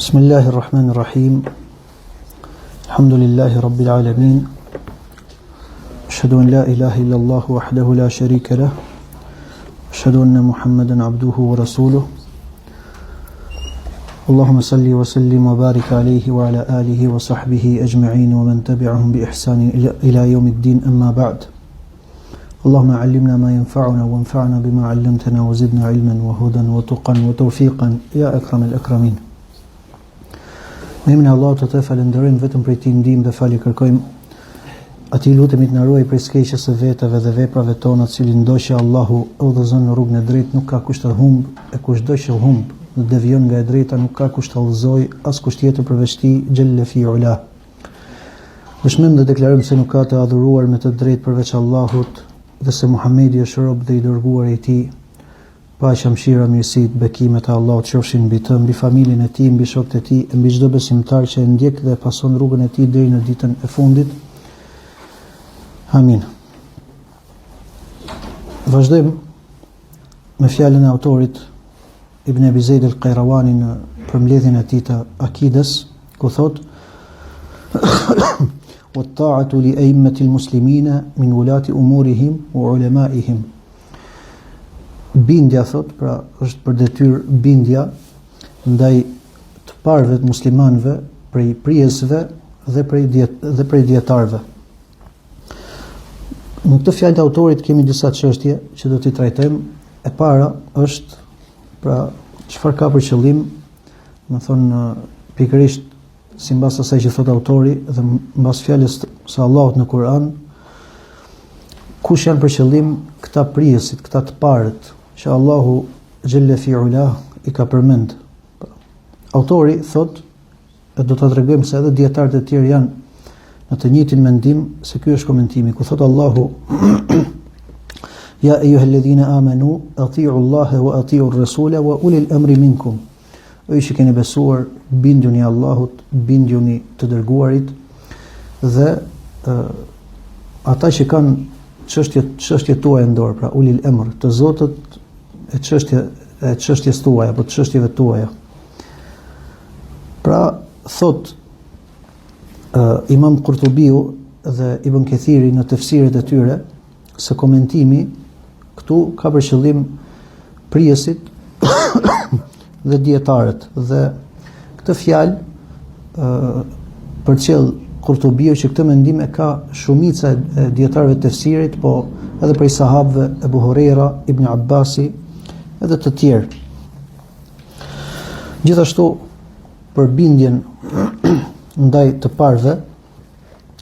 بسم الله الرحمن الرحيم الحمد لله رب العالمين أشهد أن لا إله إلا الله وحده لا شريك له أشهد أن محمدا عبده ورسوله اللهم صل وسلم وبارك عليه وعلى آله وصحبه أجمعين ومن تبعهم بإحسان إلى يوم الدين أما بعد اللهم علمنا ما ينفعنا وانفعنا بما علمتنا وزدنا علما وهدى وتقا وتوفيقا يا أكرم الأكرمين. Me emrin e Allahut të falenderojmë vetëm për ti ndihmë dhe falje kërkojmë. Atij lutemi të na ruaj prej skeqjes së veteve dhe veprave tona, të cilin ndoshta Allahu udhëzon në rrugën e drejtë, nuk ka kusht të humb, e kushdo që humb dhe devion nga e drejta nuk ka kusht të udhëzoj as kusht tjetër përveç tij xhelle fi ula. Dëshmojmë dhe deklarojmë se nuk ka të adhuruar me të drejtë përveç Allahut dhe se Muhamedi është rob dhe i dërguar i tij. Paqja, mëshira, mirësitë, bekimet e Allahut qofshin mbi të, mbi familjen e tij, mbi shokët e tij, mbi çdo besimtar që e ndjek dhe pason rrugën e tij deri në ditën e fundit. Amin. Vazhdojmë me fjalën e autorit Ibn Abi Zeid al-Qayrawani në përmbledhjen e tij të akides, ku thot: "Wat-ta'atu li a'immati al-muslimina min ulati umurihim wa ulamaihim." Bindja, thot, pra është për detyrë bindja ndaj të parëve të muslimanëve, prej prijesve dhe prej dietarëve. Në këtë fjalë të autorit kemi disa çështje që do t'i trajtojmë. E para është pra çfarë ka për qëllim, do të thonë pikërisht sipas asaj që thot autori dhe mbas fjalës së Allahut në Kur'an, kush janë për qëllim këta prijesit, këta të parët që Allahu xhelle fi ula i ka përmend. Autori thot, e do ta tregojmë se edhe dietarët e tjerë janë në të njëjtin mendim, se ky është komentimi ku thot Allahu: "Ya ayyuhalladhina amanu ati'u Allaha wa ati'u ar-rasula wa ulil amri minkum." O ju që keni besuar, binduni Allahut, binduni të dërguarit dhe ata që kanë çështjet tuaja në dorë, pra ulil amr, të zotët e çështjes tuaja, apo të çështjeve tuaja. Pra thot Imam Qurtubiu dhe Ibn Kathiri në tefsiret e tyre se komentimi këtu ka për qëllim prijesit dhe dietarët, dhe këtë fjalë përcjell Qurtubiu që këtë mendim e ka shumica e dietarëve të tefsirit, po edhe prej sahabëve, Ebu Huraira, Ibn Abbasi edhe të tjerë. Gjithashtu për bindjen ndaj të parëve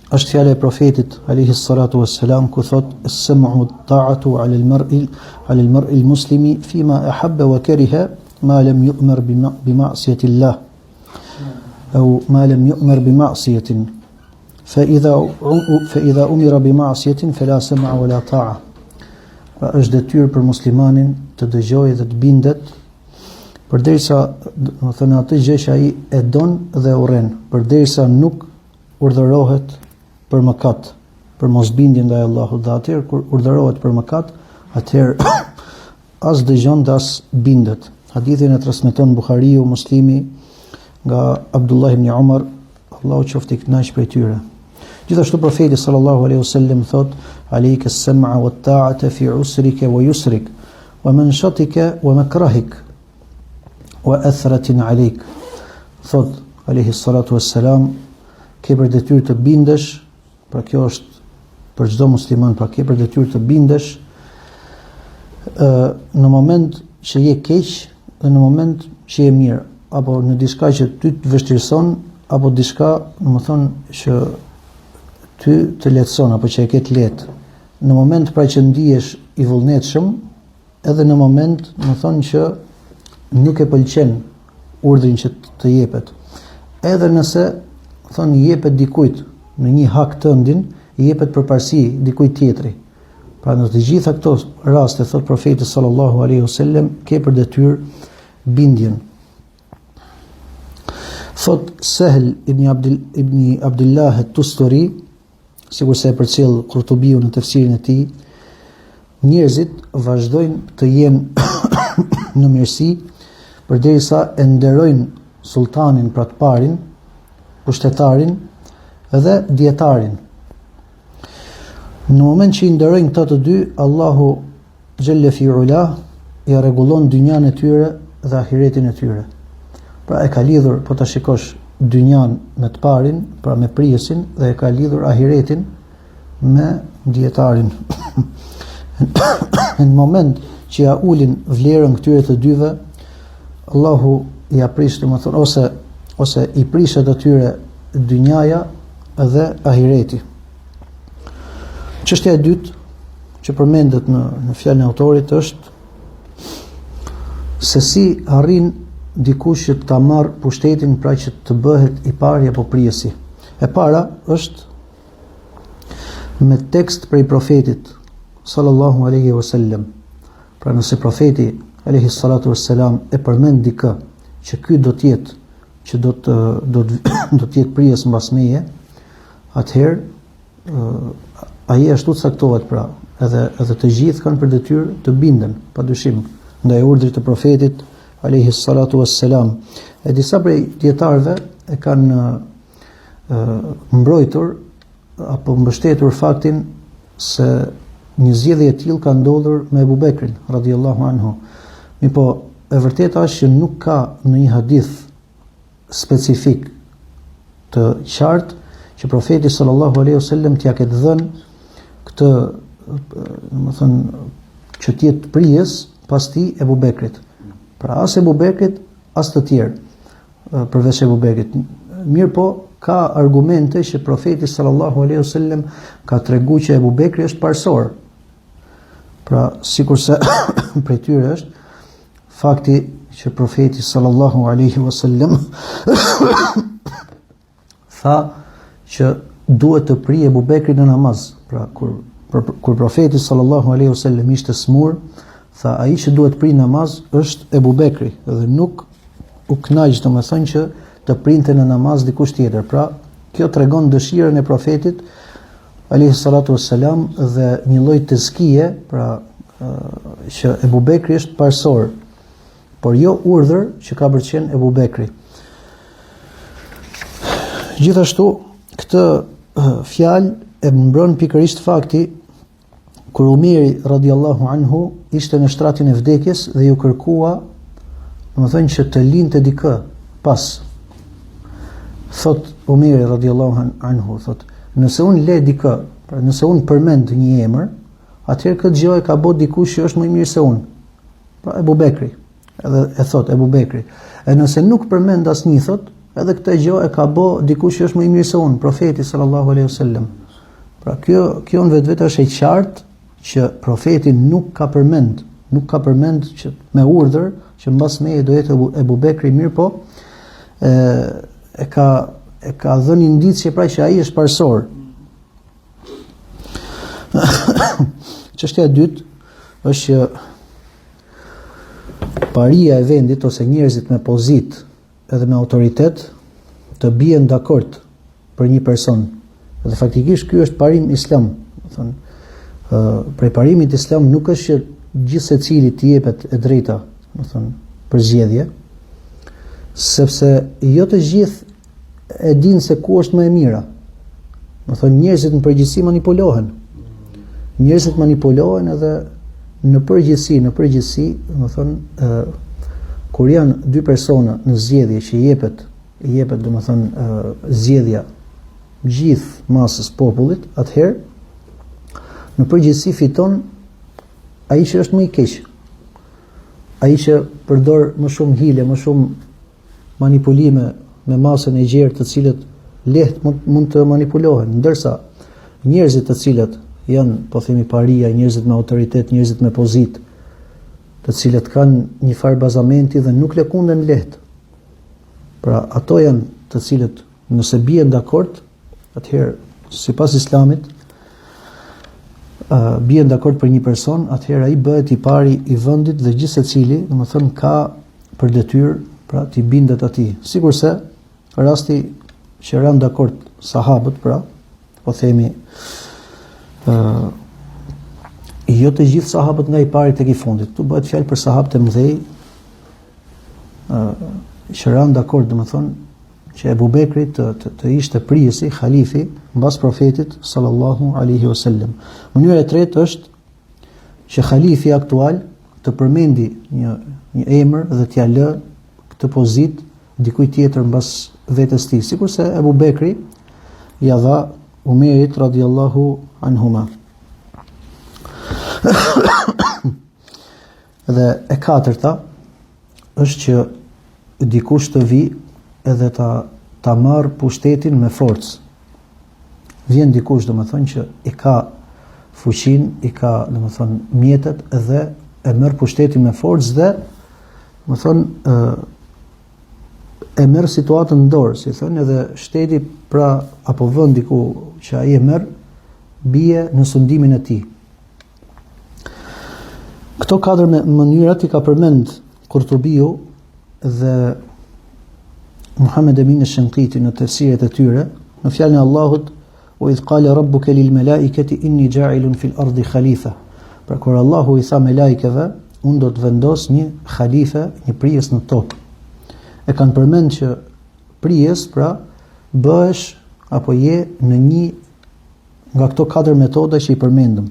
është fjala e profetit alayhi salatu wassalam ku thot: "As-sam'u ta'atu 'ala al-mar'i al-muslimi fima ahabba wa kariha ma lam yu'mar bi ma'siyati Allah aw ma lam yu'mar bi ma'siyatin fa idha umira bi ma'siyatin fala sam'a wala ta'a." Pra është detyrë për muslimanin të dëgjojë dhe të bindet përderisa, do të thënë, atë gjë që ai e don dhe urren, përderisa nuk urdhërohet për mëkat, për mosbindje ndaj Allahut, dhe atëherë kur urdhërohet për mëkat, atëherë as dëgjon dhe as bindet. Hadithin e transmeton Buhariu, Muslimi nga Abdullah ibn Umar, Allahu qoftë i kënaqur prej tyre. Gjithashtu profeti sallallahu alaihi wasallam thot: "Alayka as-sam'a wat-ta'ata fi 'usrika wa yusrik wa manshatika wa makrahik wa athratin 'alayk." Thot alayhi salatu wassalam, ke për detyrë të bindesh, pra kjo është për çdo musliman, pra ke për detyrë të bindesh në moment që je keq dhe në moment që je mirë, apo në diçka që ty të vështirëson, apo diçka, domethënë, që ty të lehtëson apo që e ke të lehtë. Në moment pra që ndihesh i vullnetshëm, edhe në moment, domethënë, që nuk e pëlqen urdhrin që të jepet. Edhe nëse, thonë, jepet dikujt në një hak tëndin, jepet përparësi dikujt tjetri. Pra në të gjitha këto raste, thot profeti sallallahu alaihi wasallam, ke për detyrë bindjen. Thot Sahl ibn Abdullah at-Tustari, sikurse e përcjell Qurtubiu në tefsirin e tij, njerëzit vazhdojnë të jenë në mirësi përderisa e nderojnë sultanin, pra të parin, pushtetarin dhe dietarin. Në moment që i ndërojnë këta të dy, Allahu Gjelle fi Ula ja rregullon dynjan e tyre dhe ahiretin e tyre. Pra e ka lidhur, po ta shikosh, dynjan me të parin, pra me prijesin, dhe e ka lidhur ahiretin me dietarin. Në moment që ja ulin vlerën këtyre të dyve, Allahu ja prish, domethënë, ose i prishet atyre dynjaja dhe ahireti. Çështja e dytë që përmendet në fjalën e autorit është se si arrin dikush që ta marr pushtetin, pra që të bëhet i pari apo prijesi. E para është me tekst prej profetit sallallahu alaihi wasallam. Pra nëse profeti alaihi salatu wassalam e përmend dikë që ky do të jetë që do të jetë prijes mbas meje, atëherë ai ashtu caktohet, pra edhe të gjithë kanë për detyrë të binden padyshim ndaj urdhrit të profetit alayhi salatu wassalam. E disa prej dietarëve e kanë mbrojtur apo mbështetur faktin se një zgjedhje e tillë ka ndodhur me Abu Bekrin radhiyallahu anhu. Mirpo e vërteta është që nuk ka ndonjë hadith specifik të qartë që profeti sallallahu alaihi wasallam t'ia ketë dhënë këtë, domethënë, që të jetë prijes pas tij Abu Bekrit. Pra as Abu Bekrit, as të tjerë përveç Abu Bekrit. Mirë po, ka argumente që profeti sallallahu alaihi wasallam ka treguar që Abu Bekri është parsor. Pra, sikurse prej tyre është fakti që profeti sallallahu alaihi wasallam tha që duhet të prije Abu Bekri në namaz. Pra kur profeti sallallahu alaihi wasallam ishte smur, tha ai që duhet të prij namaz është Abu Bekri, dhe nuk u kënaq, domethënë, që të printe në namaz dikush tjetër. Pra kjo tregon dëshirën e profetit alayhi salatu wassalam dhe një lloj tezkie, pra që Abu Bekri është parsor, por jo urdhër që ka përqen Abu Bekri. Gjithashtu këtë fjalë e mbron pikërisht fakti kur Umeri radhiyallahu anhu ishte në shtratin e vdekjes dhe ju kërkua, domethënë, që të linte dikë pas. Thot Umeri radhiyallahu anhu, thot, nëse unë le dikë, pra nëse unë përmend një emër, atëherë këtë gjë e ka bërë dikush që është më i mirë se unë. Pra Abu Bekri. Edhe e thot Abu Bekri. E nëse nuk përmend asnjë, thot, edhe këtë gjë e ka bërë dikush që është më i mirë se unë, profeti sallallahu alaihi wasallam. Pra kjo në vetvete është e qartë që profeti nuk ka përmend që me urdhër që mbas meje do jetë Abu Bekri, mirë po e ka dhënë indicje, pra, që ai është parsor. Çështja e dytë është që paria e vendit ose njerëzit me pozitë edhe me autoritet të bien dakord për një person. Dhe faktikisht ky është parim islam. Do thonë, prej parimit islam nuk është që gjithë secili t'i jepet e drejta, do thonë, për zgjedhje, sepse jo të gjithë e dinë se ku është më e mira. Do thonë, njerëzit në përgjithësi manipulohen. Njerëzit manipulohen edhe në përgjithësi, do thonë, kur janë dy persona në zgjedhje që i jepet domethënë zgjedhja gjithë masës popullit, atëherë në përgjithësi fiton ai që është më i keq. Ai që përdor më shumë hile, më shumë manipulime me masën e gjerë, të cilët lehtë mund të manipulohen, ndërsa njerëzit të cilët janë, po themi, paria, njerëzit me autoritet, njerëzit me pozitë, të cilët kanë një farë bazamenti dhe nuk lëkunden lehtë. Pra ato janë të cilët nëse bien dakord, atëherë sipas islamit bien dakord për një person, atëherë ai bëhet i pari i vendit dhe gjithë secili, domethënë, ka për detyrë, pra, t'i bindet atij. Sikurse rasti që ran dakord sahabët, pra, po themi, jo të gjithë sahabët nga i pari tek i fundit. Tu bëhet fjalë për sahabët e mëdhej, që ranë dakord, domethënë që Ebu Bekri të ishte prijesi, khalifi mbas profetit sallallahu alaihi wasallam. Mënyra e tretë është që khalifi aktual të përmendi një emër dhe t'ia lë këtë pozitë dikujt tjetër mbas vetes tij, sikurse Ebu Bekri ja dha Umerit radhiyallahu anhuma. Dhe e katërta është që dikush të vi edhe ta marr pushtetin me forcë. Vjen dikush domethënë që i ka fuqinë, i ka domethënë mjetet dhe e merr pushtetin me forcë dhe domethënë e merr situatën në dorë, si thonë, edhe shteti pra apo vendi ku që ai e merr bie në sundimin e tij. Këto katër mënyrat i ka përmend Kurtubiu dhe Muhammed Emin Shenqiti në tefsiret e tyre në fjalën e Allahut "Wa idh qala rabbuka lil malaikati inni ja'ilun fil ardi khalifa". Pra kur Allahu i tha me lajkeve, unë do të vendos një khalife, një prijes në tokë. E kanë përmend që prijes pra bëhesh apo je në një nga këto katër metoda që i përmendëm.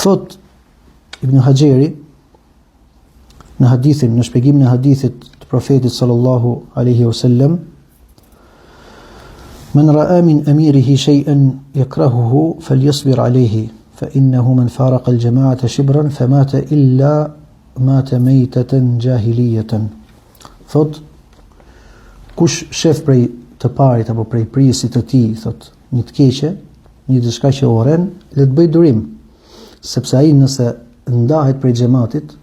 Thot Ibn Hajeri në hadithin, në shpjegimin e hadithit të profetit sallallahu alaihi wasallam, "Men ra'a min amirihi shay'an yakrahuhu falyasbir alayhi, fa innahu man faraqa al-jama'ata shibran famata illa mata maytatan jahiliyatan." Thot kush shef prej të parit apo prej prisit të tij, thot, një të keqe, një diçka që urren, le të bëj durim, sepse ai nëse ndahet prej xhamatit,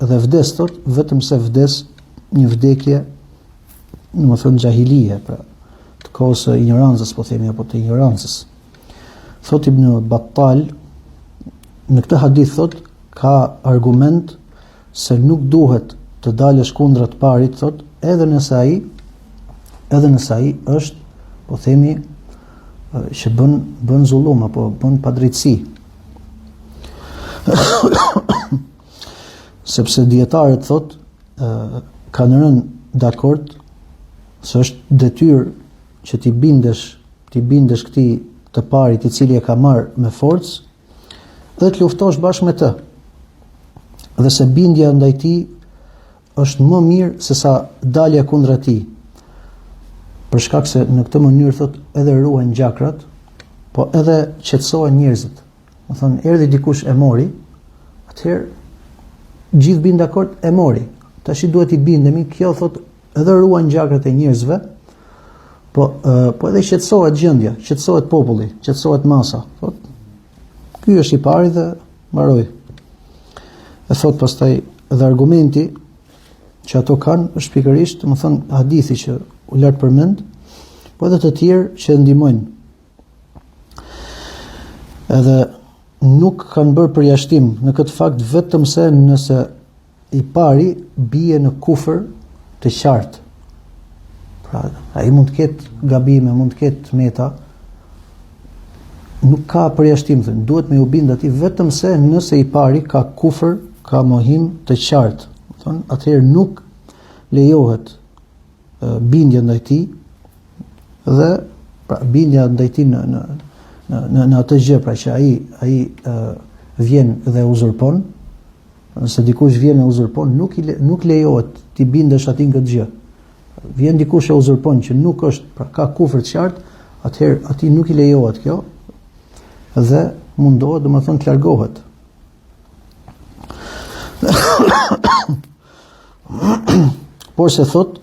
dhe vdes, thot, vetëm se vdes një vdekje, domethënë jahilije, pra të kohës së ignorancës, po themi, apo të ignorancës. Thot Ibn Battal në këtë hadith, thot, ka argument se nuk duhet të dalësh kundra të parit, thot, edhe nëse ai është, po themi, që bën zullum apo bën padrejtësi. Sepse dietarët, thot, kanë rënë dakord se është detyrë që ti bindesh këtij të parit i cili e ka marrë me forcë dhe të luftosh bashkë me të. Dhe se bindja ndaj tij është më mirë se sa dalja kundra tij. Për shkak se në këtë mënyrë, thot, edhe ruhen gjakrat, po edhe qetësohen njerëzit. Do thonë, erdhi dikush e mori, atëherë gjithë bin dakord e mori. Tash i duhet i bindemi, kjo, thot, edhe ruan gjakrat e njerëzve, po edhe qetësohet gjendja, qetësohet populli, qetësohet masa. Thot, ky është i pari dhe mbaroi. E thot pastaj edhe argumenti që ato kanë është pikërisht, më thënë, hadithi që u lart përmend, po edhe të tjerë që ndihmojnë. Edhe nuk kanë bërë përjashtim në këtë fakt vetëm se nëse i pari bie në kufër të qartë. Pra, ai mund të ketë gabime, mund të ketë meta, nuk ka përjashtim, thënë, duhet me u bind atij vetëm se nëse i pari ka kufër, ka mohim të qartë. Thënë, atëherë nuk lejohet bindja ndaj tij dhe pra bindja ndaj tij në atë gjë, pra që ai vjen dhe uzurpon. Nëse dikush vjen e uzurpon, nuk lejohet ti bindesh atij në këtë gjë. Vjen dikush e uzurpon që nuk është, pra ka kufër të qartë, atëherë atij nuk i lejohet kjo dhe mundohet, domethënë, të largohet. Por se thot,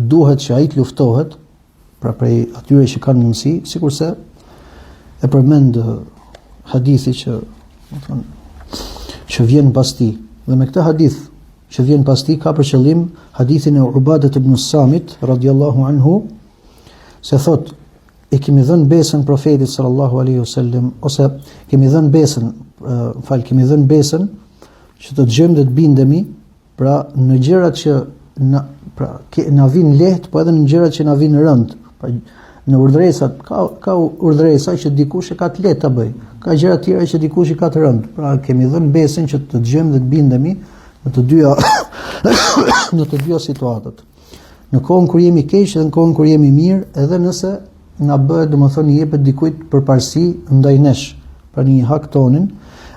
duhet që ai të luftohet, pra prej atyre që kanë mundësi, sikurse e përmend hadithi që vjen pas tij. Dhe me këtë hadith që vjen pas tij ka për qëllim hadithin e Ubadet ibn Samit radhiyallahu anhu, se thot, e kemi dhënë besën profetit sallallahu alaihi wasallam, ose kemi dhënë besën që të dëgjojmë dhe të bindemi, pra në gjërat që na vinë lehtë, po edhe në gjërat që na vinë rënd. Pra në urdhresat ka urdhresa që dikush e ka të lehtë ta bëj. Ka gjëra të tjera që dikush i ka të rëndë. Pra kemi dhënë besën që të dëgjojmë dhe të bindemi në të dyja në të dyja situatat. Në kohën kur jemi keq dhe në kohën kur jemi mirë, edhe nëse na bëhet, domethënë, i jepet dikujt përparësi ndaj nesh, pra një hak tonin,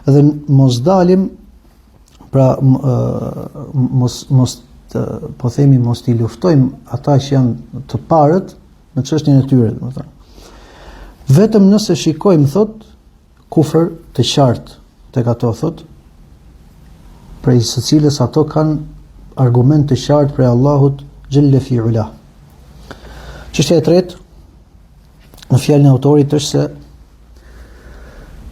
dhe mos dalim, pra mos po themi mos t'i luftojmë ata që janë të parët në çështjen e tyre, domethënë. Vetëm nëse shikojmë, thot, kufër të qartë tek ato, thot, prej së cilës ato kanë argument të qartë prej Allahut xhelle fi ula. Çështja e tretë në fjalën e autorit është se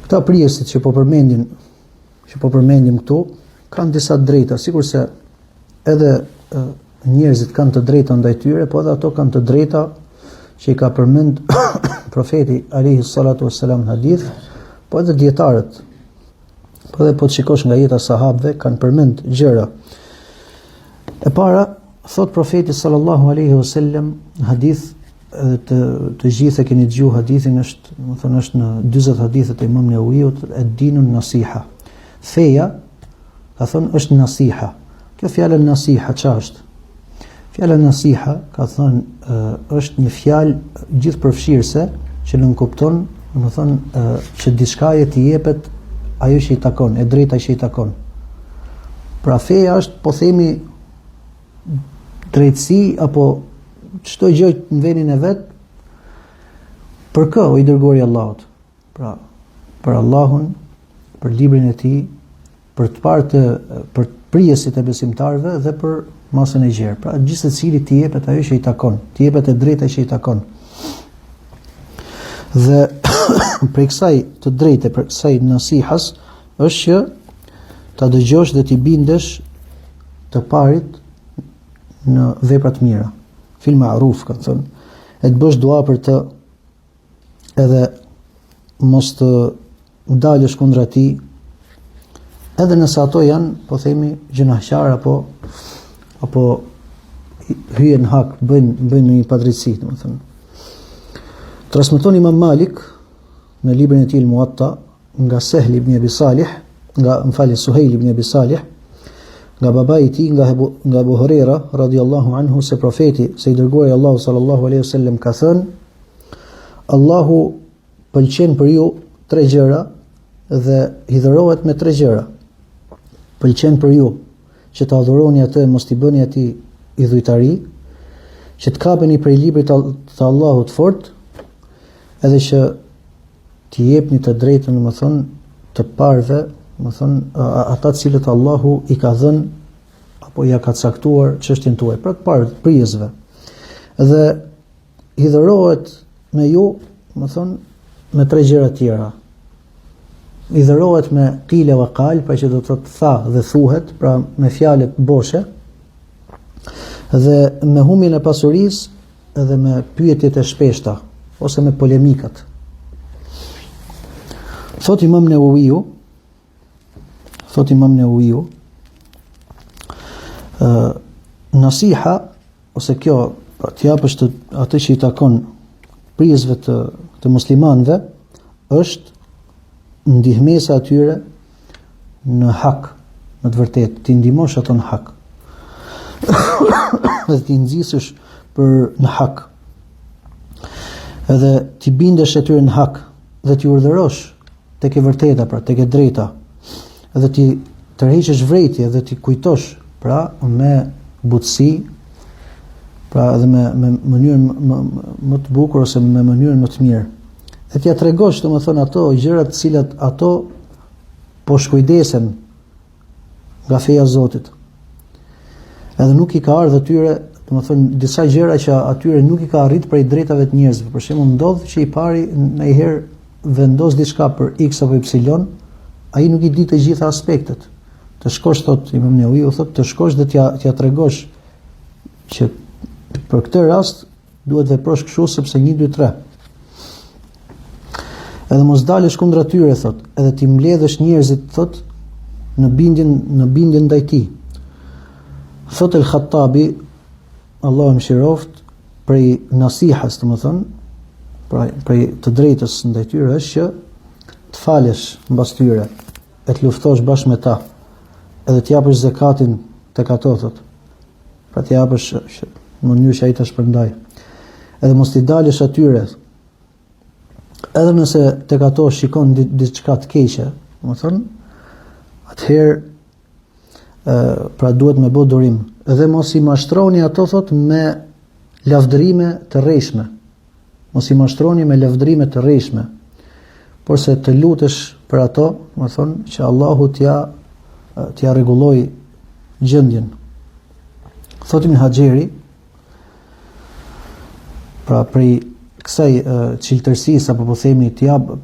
këta prijesit që po përmendim këtu kanë disa drejta, sikurse edhe njerëzit kanë të drejta ndaj tyre, po edhe ato kanë të drejta që i ka përmend profeti alayhi salatu wassalam në hadith, po edhe dietarët. Po edhe po të shikosh nga jeta e sahabëve kanë përmend gjëra. E para, thot profeti sallallahu alaihi wasallam në hadith, edhe të gjithë e keni dëgjuar hadithin, është, domethënë, është në 40 hadithet e Imam Newawiut, ad-dinun nasiha. Feja, ka thonë, është nasiha. Kjo fjalë nasiha çfarë është? Fjala nasiha, ka thënë, është një fjalë gjithëpërfshirëse që nënkupton, domethënë, që diçkaje t'i jepet ajo që i takon, e drejta që i takon. Pra feja është, po themi, drejtësi apo çdo gjë në vendin e vet. Për kë o i dërguari i Allahut? Pra për Allahun, për librin e tij, për të parë për prijesit e besimtarëve dhe për masën e gjerë. Pra gjithë secili t'i jepet ajo që i takon, t'i jepet e drejta që i takon. Dhe për kësaj të drejtë, për kësaj nasihas, është që ta dëgjosh dhe t'i bindesh të parit në vepra të mira. Fil ma'ruf, kanë thënë, e të bësh dua për të, edhe mos të dalësh kundër atij, edhe nëse ato janë, po themi, gjunahqar apo hyjen hak, bëjnë një padrejtësi, domethënë. Transmeton Imam Malik në librin e tij Muwatta nga Suhejl ibn Abi Salih, nga babai i tij, nga Abu Huraira radhiyallahu anhu, se profeti, se i dërguari Allahu sallallahu alaihi wasallam ka thënë: Allahu pëlqen për ju 3 gjëra dhe hidhërohet me 3 gjëra. Pëlqen për ju që të adhuroni atë, mos t'i bëni atij idhujtari, që të kapeni prej librit të Allahut fort, edhe që t'i jepni të drejtën, domethënë, të parëve, domethënë ata të cilët Allahu i ka dhënë apo ja ka caktuar çështjen tuaj, pra të parë të prijesve. Dhe hidhërohet me ju, domethënë, me 3 gjëra tjera. Hidhërohet me qile wa qal, pra që do të thotë tha dhe thuhet, pra me fjalët boshe, dhe me humbjen e pasurisë edhe me pyetjet e shpeshta ose me polemikat. Thot Imam Newawiu, nasiha, ose kjo, t'japësh atë që i takon prijesve të muslimanëve, është ndihmesa atyre në hak, në të vërtetë, ti ndihmosh ato në hak. Dhe ti nxisësh në hak. Edhe ti bindesh atyre në hak dhe ti urdhërosh tek e vërteta, pra tek e drejta. Edhe ti tërheqësh vrejtje dhe ti kujtosh, pra me butësi, pra edhe me mënyrën më të bukur ose me mënyrën më të mirë. Dhe t'ja tregosh, domethënë, ato gjërat të cilat ato po shkujdesen nga feja e Zotit. Edhe nuk i ka ardhur atyre, domethënë, disa gjëra që atyre nuk i ka arrit prej drejtave të njerëzve. Për shembull, ndodh që i pari ndonjëherë vendos diçka për X apo Y, ai nuk i di të gjitha aspektet. Të shkosh, thot Imam Newawiu, thot të shkosh dhe t'ja tregosh që për këtë rast duhet veprosh kështu sepse 1 2 3. Edhe mos dalësh kundër atyre, thot, edhe ti mbledhësh njerëzit, thot, në bindjen ndaj tij. Thot El Khattabi, Allahu mëshiroft, prej nasihas, domethënë, prej të drejtës ndaj tyre është që të falesh mbas tyre, e të luftosh bashkë me ta, edhe të japësh zakatin tek ato thot. Pra të japësh në mënyrë që ai ta shpërndaj. Edhe mos t'i dalësh atyre. Edhe nëse tek ato shikon diçka të keqe, domethënë, atëherë pra duhet me bë durim. Edhe mos i mashtroni ato thot me lavdërime të rreshme. Mos i mashtroni me lavdërime të rreshme, por se të lutesh për ato, domethënë që Allahu t'ja rregulloj gjendjen. Thot Ibn Haxheri, pra prej kësaj çiltërsisë apo po themi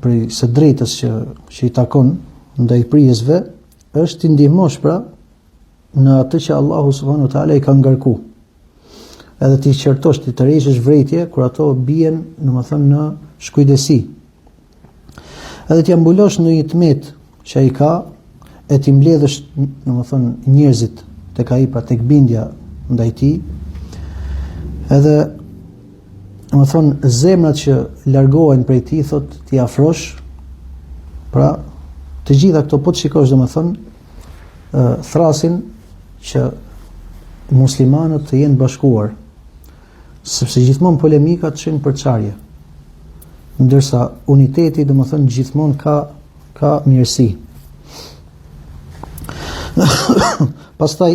prej së drejtës që i takon ndaj prijesve, është t'i ndihmosh pra në atë që Allahu subhanahu wa taala i ka ngarku. Edhe t'i qertosh, t'i tërheqësh vrejtje kur ato bien, domethënë në shkujdesi. Edhe t'ia mbulosh në një tmet që ai ka, e t'i mbledhësh domethënë njerëzit tek ai, pra tek bindja ndaj tij. Edhe domethënë zemrat që largohen prej tij thot t'i afrosh. Pra të gjitha këto po të shikosh domethënë thrasin që muslimanët të jenë bashkuar, sepse gjithmonë polemikat çojnë për çarje, ndërsa uniteti domethënë gjithmonë ka mirësi. Pastaj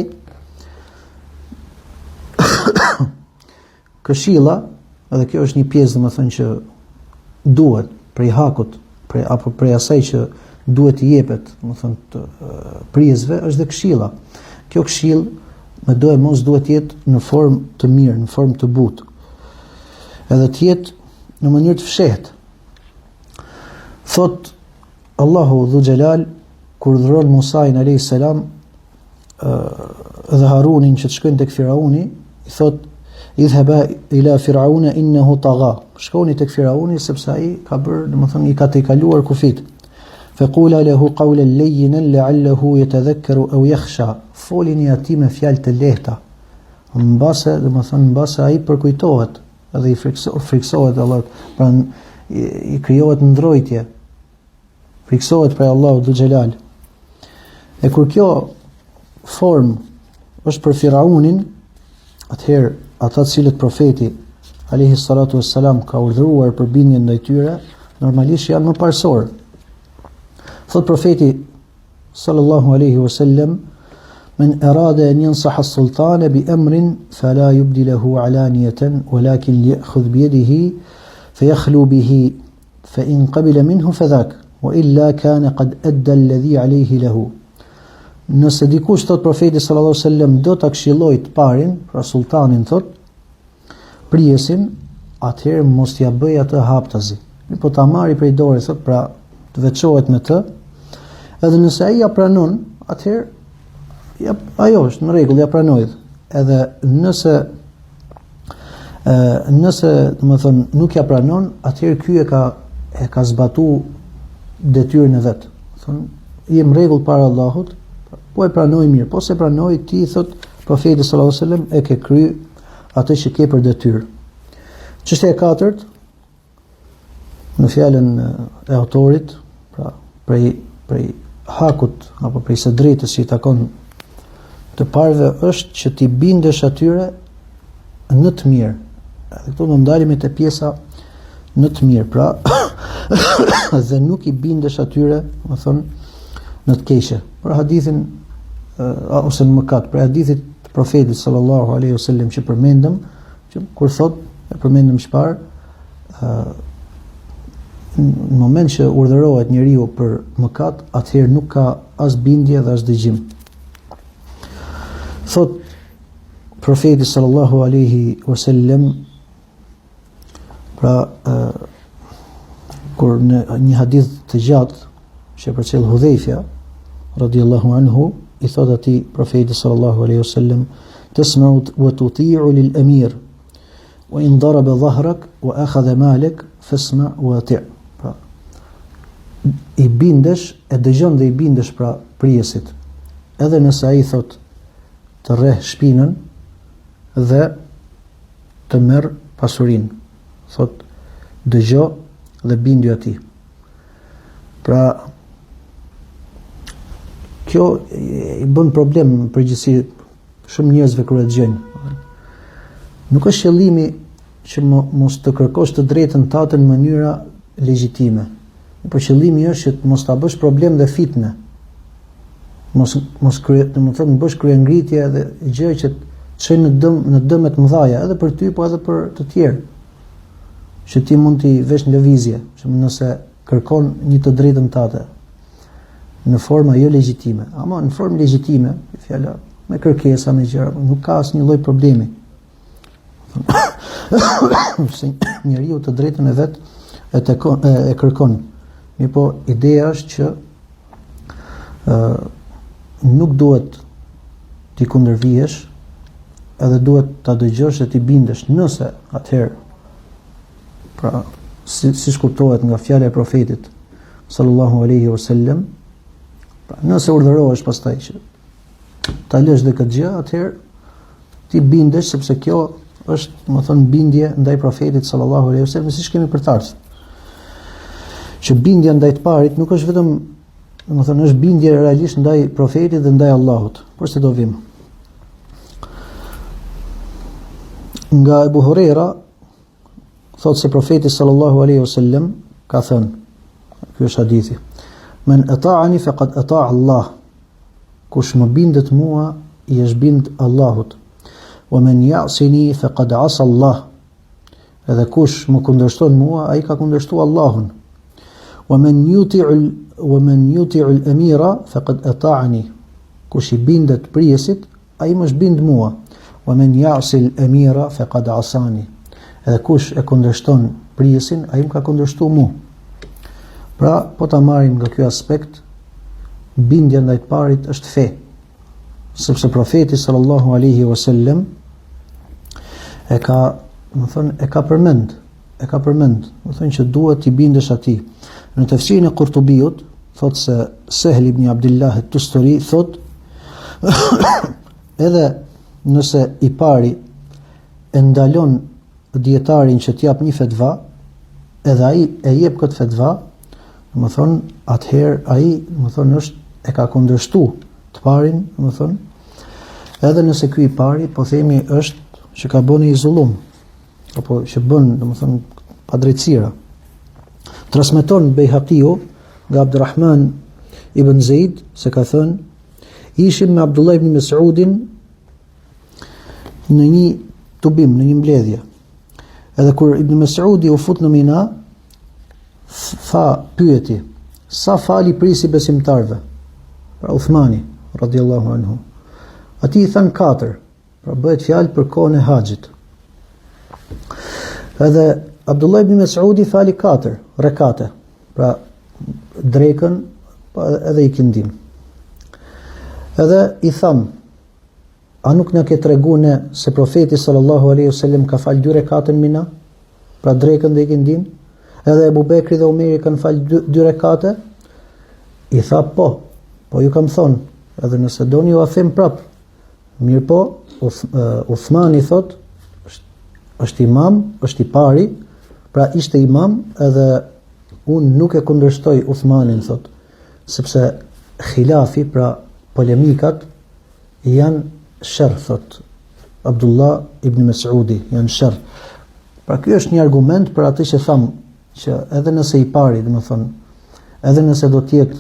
këshilla, edhe kjo është një pjesë domethënë që duhet prej hakut, apo prej asaj që duhet i jepet domethënë të prijesve, është dhe këshilla. Kjo këshill me do e mos duhet jetë në formë të mirë, në formë të butë, edhe të jetë në mënyrë të fshehtë. Thot Allahu Dhu Xhelal kur dhuron Musain alayhis salam dhe Harunin që të shkojnë tek Firauni, i thot idhhaba ila Firauna innahu tagha. Shkoni tek Firauni sepse ai ka bërë, domethënë i ka tejkaluar kufit. Faqula lahu qawlan layyinan la'allahu yatadhakkaru aw yakhsha. Folini atij me fjalë të lehta. Mbase ai përkujtohet edhe i friksohet Allah, pra i krijohet ndrojtje. Friksohet për Allahu Dhu Xhelal. E kur kjo formë është për Firaunin, atëherë ata të cilët profeti alayhi salatu wassalam ka urdhëruar për bindjen ndaj tyre, normalisht janë më parsorë. Thot profeti sallallahu alaihi wasallam, men arada an yansaha as-sultana bi amrin fala yubdi lahu alaniyatan walakin ya'khudh bi yadihi fayakhlu bihi fa in qabila minhu fadhak wa illa kana qad adda alladhi alayhi lahu. Nëse dikush, thot profeti sallallahu alaihi wasallam, do ta këshilloj të parin, pra sultanin thot, prijesin, atëherë mos t'ia bëj atë haptazi. Po ta marri prej dorës, thot, pra të veçohet me të. Edhe nëse ai ja pranon, atëherë ajo është në rregull, ja pranoj. Edhe nëse domethënë nuk ja pranon, atëherë ky e ka zbatuar detyrën e vet. Thonë jem rregull para Allahut, po e pranoj mirë, po se pranoj ti, thot profeti sallallahu alajhi wasallam, e ke kry atë që ke për detyrë. Çështja e katërt, në fjalën e autorit, pra prej hakut apo prej së drejtës që i takon të parëve, është që ti bindesh atyre në të mirë. Edhe këtu do ndalemi te pjesa në të mirë, pra dhe nuk i bindesh atyre, do të thonë në të keqe. Për hadithin ose në mëkat, për hadithit të profetit sallallahu alaihi wasallam që përmendëm, që kur thot, e përmendëm çfarë, në moment që urdhërohet njeriu për mëkat, atëherë nuk ka as bindje dhe as dëgjim. Thot profeti sallallahu alaihi wasallam, pra kur në një hadith të gjatë që përcjell Hudhaifja radhiyallahu anhu, i thot atij profeti sallallahu alaihi wasallam, tasma'u wa tuti'u lil amir wa in daraba dhahrak wa akhadha malak fasma' wa ati'. Pra i bindesh, e dëgjon dhe i bindesh pra prijesit, edhe nëse ai thot të rreh shpinën dhe të merr pasurinë. Thot dëgjo dhe bindu atij. Pra kjo i bën problem në përgjithësi shumë njerëzve kur e dëgjojnë. Nuk është qëllimi që mos të kërkosh të drejtën tënde në mënyra legjitime. Por qëllimi është që mos ta bësh problem dhe fitnë. Mos bësh kryengritje dhe gjë që të çojnë në dëme të mëdha edhe për ty po edhe për të tjerë. Që ti mund t'i vesh në lëvizje, që nëse kërkon një të drejtën tënde në forma jo legjitime, ama në formë legjitime, fjala me kërkesa, me gjëra, nuk ka asnjë lloj problemi. Se njeriu të drejtën e vet e kërkon. Mirpo ideja është që nuk duhet t'i kundërvihesh, edhe duhet ta dëgjosh dhe t'i bindesh, nëse atëherë pra si kuptohet nga fjala e profetit sallallahu alaihi wasallam, pra nëse urdhërohesh pastaj që ta lësh dhe këtë gjë, atëherë ti bindesh, sepse kjo është, domethënë, bindje ndaj profetit sallallahu alaihi wasallam, siç kemi përtarë. Që bindja ndaj të parit nuk është vetëm, domethënë, është bindje realisht ndaj profetit dhe ndaj Allahut. Por se do vim. Nga Ebu Huraira thot se profeti sallallahu alaihi wasallam ka thënë, ky është hadithi: "Men ata'ani faqad ata'a Allah." Kush më bindet mua, i është bind Allahut. "Wa man ya'sini faqad 'asa Allah." Edhe kush më kundërshton mua, ai ka kundërshtuar Allahun. "Wa man yuti'u al-amira faqad ata'ani." Kush i bindet prijesit, ai më është bind mua. "Wa man ya'si al-amira faqad 'asani." Edhe kush e kundërshton prijesin, ai më ka kundërshtuar mua. Pra, po ta marrim nga ky aspekt, bindja ndaj të parit është fe. Sepse profeti sallallahu alaihi wasallam e ka përmend, do thonë që duhet t'i bindesh atij. Në tafsirin e Qurtubiut thot se Sahl ibn Abdullah at-Tusturi thot edhe nëse i pari e ndalon dietarin që t'jap një fetva, edhe ai e jep këtë fetva, domethënë atëherë ai, domethënë, është e ka kundërshtuar të parin, domethënë, edhe nëse ky i pari po themi është që ka bënë i zullum, apo që bën, domethënë, padrejtësira. Transmeton Bejhaqiu nga Abdurrahman ibn Zeid se ka thënë: ishim me Abdullah ibn Mes'udin në një tubim, në një mbledhje. Edhe kur Ibn Mes'udi u fut në Mina, pyeti: sa fali prisi besimtarve? Pra Uthmani radhiyallahu anhu. Ati i than 4, pra bëhet fjalë për kohën e haxhit. Edhe Abdullah ibn Mes'udi fali 4 rekate, pra drekën edhe ikindin. Edhe i tham: a nuk na ke treguar ne se profeti sallallahu alaihi wasallam ka fal 2 rekate në Mina, pra drekën dhe ikindin? Edhe Ebu Bekri dhe Umeri kanë falë 2 rekate? I tha po ju kam thonë, edhe nëse doni ju a them prap. Mirë po, Uthmani thot, është imam, është i pari, pra ishte imam, edhe unë nuk e kundërshtoj Uthmanin, thot, sepse khilafi, pra polemikat, janë shërr, thot Abdullah ibn Mes'udi, janë shërr. Pra ky është një argument për atë që thamë, që edhe nëse i pari, dhe më thonë, edhe nëse do t'jetë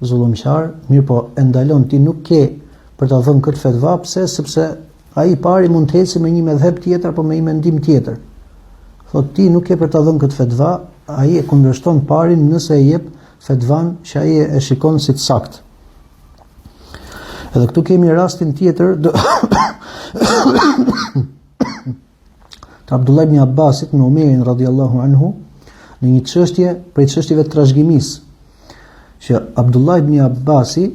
zullumqar, mirë po e ndalon, ti nuk ke për ta dhënë këtë fetva, pse? Sepse ai i pari mund të ecë me një medheb tjetër, apo me një mendim tjetër. Thot ti nuk ke për ta dhënë këtë fetva, ai e kundërshton parin nëse e jep fetvan që ai e shikon si të saktë. Edhe këtu kemi rastin tjetër të Abdullah ibn Abbasit me Umerin radhiyallahu anhu, në një çështje prej çështjeve të trashëgimisë, që Abdullah ibn Abbasi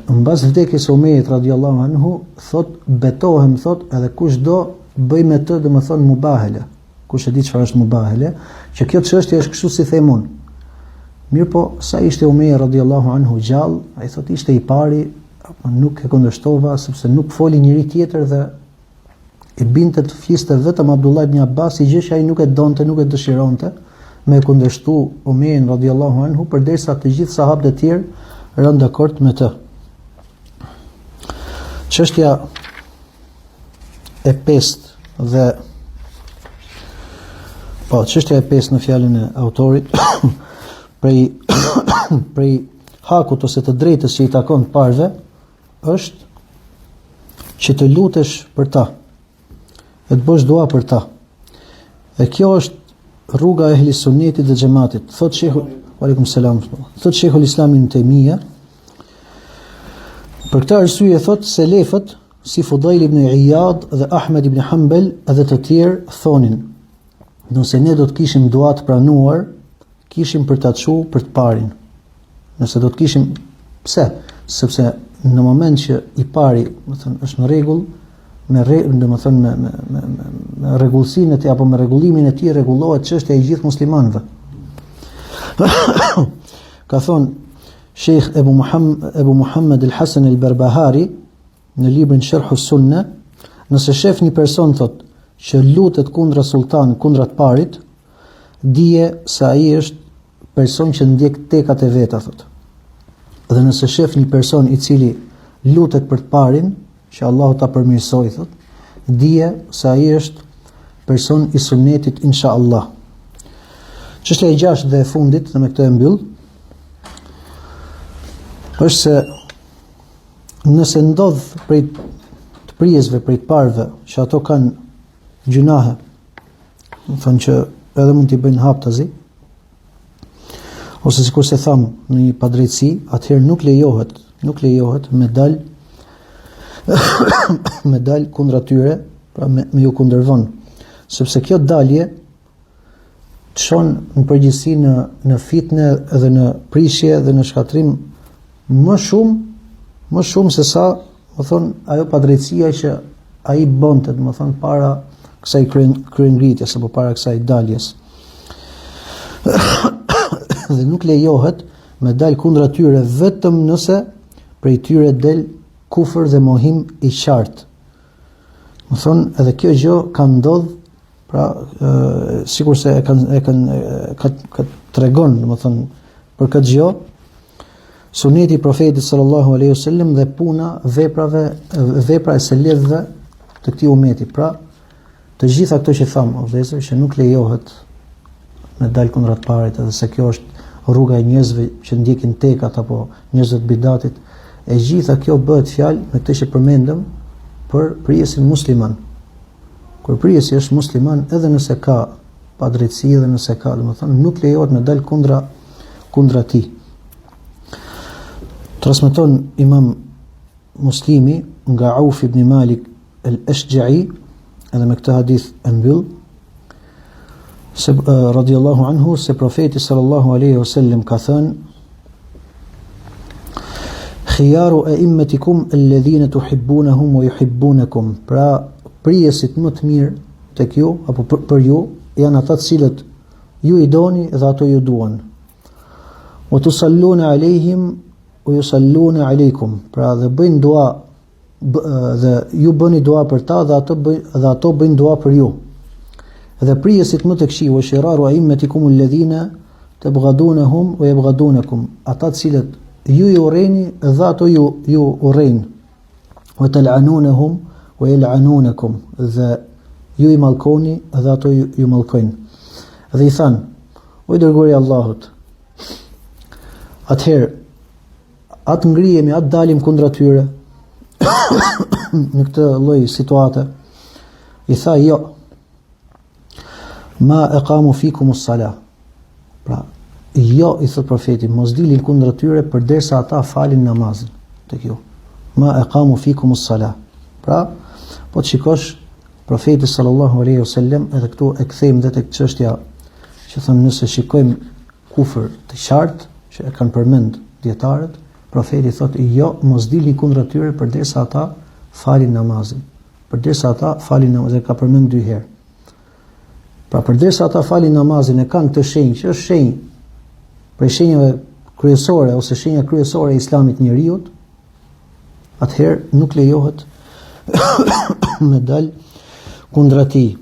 mbas vdekjes së Umerit radhiyallahu anhu thot: betohem, thot, edhe kush do bëj me të, domethënë mubahele, kush e di çfarë është mubahele, që kjo çështje është kështu si themun. Mirë po, sa ishte Umeri radhiyallahu anhu gjallë, ai thot ishte i pari, nuk e kundërshtova sepse nuk foli njëri tjetër dhe i binte të fliste vetëm Abdullah ibn Abbas, i gjë që ai nuk e donte, nuk e dëshironte me kundërshtu Omerin radhiyallahu anhu, përderisa të gjithë sahabët e tjerë rënë dakord me të. Çështja e pestë dhe çështja e pestë në fjalën e autorit prej hakut ose të drejtës që i takon të parëve është që të lutesh për ta, e të bësh dua për ta. E kjo është rruga e ehlis sunnetit dhe xhamatit. Thot Shehu, aleikum selam. Thot Shehu Islam Ibn Taymija, për këtë arsye thot selefët si Fudail ibn Iyad dhe Ahmed ibn Hanbal dhe të tjerë thonin, nëse ne do të kishim dua të pranuar, kishim për ta çuar për të parin. Nëse do të kishim, pse? Sepse në moment që i pari, do të thënë, është në rregull, me rregullsinë e tij apo me rregullimin e tij rregullohet çështja e gjithë muslimanëve. Ka thonë Sheikh Ebu Muhammad al-Hasan al-Barbahari në librin Sharh us-Sunnah, nëse shef një person thot që lutet kundra sultan, kundra të parit, dije se ai është person që ndjek tekat e veta thot. Dhe nëse shef një person i cili lutet për të parin, që Allahu ta përmirësoj thot, dije se ai është person i sunnetit inshallah. Çështja e 6 dhe e fundit, dhe me këtë e mbyll, është se nëse ndodh prej të prijesve, prej të parëve, që ato kanë gjunahe, më thënë që edhe mund t'i bëjnë haptazi, ose sikur se thamë në një padrejtësi, atëherë nuk lejohet me dal kundra tyre, pra me ju kundërvon, sepse kjo dalje të shon në përgjithësi në fitne dhe në prishje dhe në shkatrim më shumë se sa, më thonë, ajo padrejtësia që ai bënte, më thonë, para kësaj kryengritjes apo para kësaj daljes. Dhe nuk lejohet me dal kundra tyre vetëm nëse prej tyre del kufër dhe mohim i qartë. Më thonë, edhe kjo gjë ka ndodh, pra sikur se ka tregon, më thonë, për këtë gjë suneti i profetit sallallahu alaihi wasallam dhe puna vepra e selefëve të këtij umeti. Pra, të gjitha këto që thamë, vëllezër, që nuk lejohet me dal kundra të parit, edhe se kjo është rruga e njerëzve që ndjekin tekat apo njerëzve të bidatit, e gjitha kjo bëhet fjalë me këtë që përmendëm për prijesin musliman. Kur prijesi është musliman, edhe nëse ka padrejtësi dhe nëse ka, domethënë, nuk lejohet me dal kundra tij. Transmeton Imam Muslimi nga Auf ibn Malik al-Ashja'i, edhe me këtë hadith e mbyll, se radhiyallahu anhu, se profeti sallallahu alaihi wasallam ka thënë: khiyaru a'immatikum alladhina tuhibbunahum wa yuhibbunakum. Pra, prijesit më të mirë tek ju apo për ju janë ata të cilët ju i doni dhe ato ju duan. Wa tusalluna alaihim wa yusalluna alaykum. Pra, dhe bëjnë dua dhe ju bëni dua për ta dhe ato bëjnë dua për ju. Dhe prijesit më të këqij, wa shiraru a'immatikum alladhina tabghadunahum wa yabghadunakum. Ata të cilët ju i urreni dhe ato ju urrejnë. Wa tal'anunahum wa yal'anunakum. Dhe ju i mallkoni dhe ato ju mallkojnë. Dhe i thanë: o i dërguari i Allahut, atëherë atë ngrihemi, atë dalim kundra tyre në këtë lloj situate. I tha: jo, ma aqamu fikum as-salah. Pra, jo, i thot profeti, mos dilin kundra tyre përderisa ata falin namazin tek ju. Ma aqamu fikum as-salah. Pra, po të shikosh profeti sallallahu alaihi wasallam, edhe këtu e kthejmë dhe tek çështja që thonë, nëse shikojmë kufër të qartë që e kanë përmend dietarët, profeti thotë: jo, mos dilni kundra tyre përderisa ata falin namazin. Përderisa ata falin namazin, ka përmend 2 herë. Pra, përderisa ata falin namazin, e kanë këtë shenjë, që është shenjë prej shenjave kryesore ose shenja kryesore e islamit njeriut, atëherë nuk lejohet me dal kundra tij.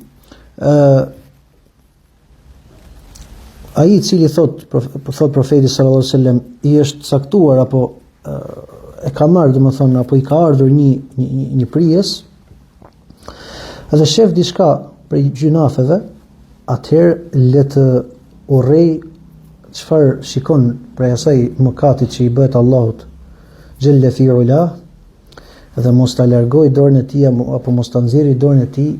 Ai I cili thot profeti sallallahu alaihi wasallam I është caktuar apo e ka marrë domethënë apo I ka ardhur një prijes edhe shef diçka prej gjunafeve, atëherë le të urrej çfarë shikon prej asaj mëkatit që I bëhet Allahut xhelle fi ula, dhe mos ta largoj dorën e tij apo mos ta nxjerrë dorën e tij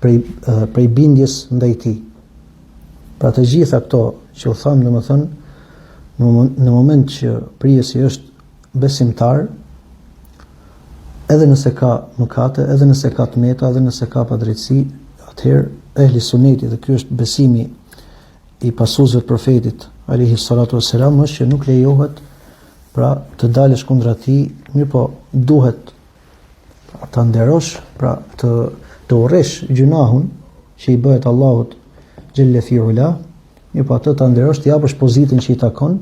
prej bindjes ndaj tij. Pra të gjitha këto që u tham domethënë në moment që prijesi është besimtar, edhe nëse ka mëkate, edhe nëse ka tmeta, edhe nëse ka padrejtësi, atëherë ehli suneti, dhe ky është besimi I pasuesve të profetit alayhi salatu wassalam, është që nuk lejohet pra të dalësh kundra tij, mirë po duhet ta nderosh, pra të urresh gjunahun që I bëhet Allahut xhelle fi ula, mirë po atë ta nderosh, të japësh pozitën që I takon,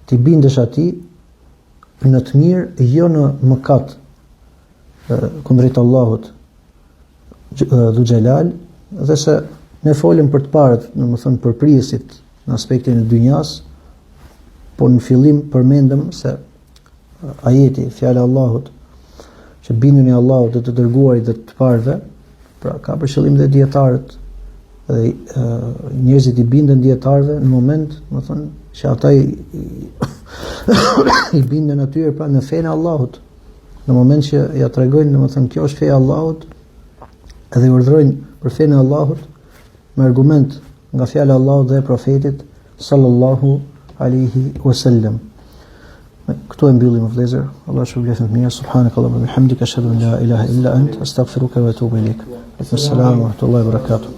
të bindesh atij në të mirë, jo në mëkat kundrejt Allahut dhu xhelal, dhe se ne folëm për të parët, domethënë për prijesit në aspektin e dynjas, por në fillim përmendëm se ajeti, fjala e Allahut, që binduni Allahut dhe të dërguarit dhe të parëve, pra ka për qëllim dhe dietarët, dhe njerëzit I binden dietarëve në moment, domethënë, që ata I binden atyre pra në fenë e Allahut. Në moment që ja tregojnë, domethënë, kjo është feja e Allahut, edhe I urdhrojnë për fenë e Allahut me argument nga fjala e Allahut dhe e profetit sallallahu alaihi wasallam. Këtu e mbyllim vëllezër. Allah shpëlbeft mirë. Subhanakallahumma wa bihamdika ashhadu an la ilaha illa ant astaghfiruka wa atubu ilaik. Assalamu alaikum wa rahmatullahi wa barakatuh.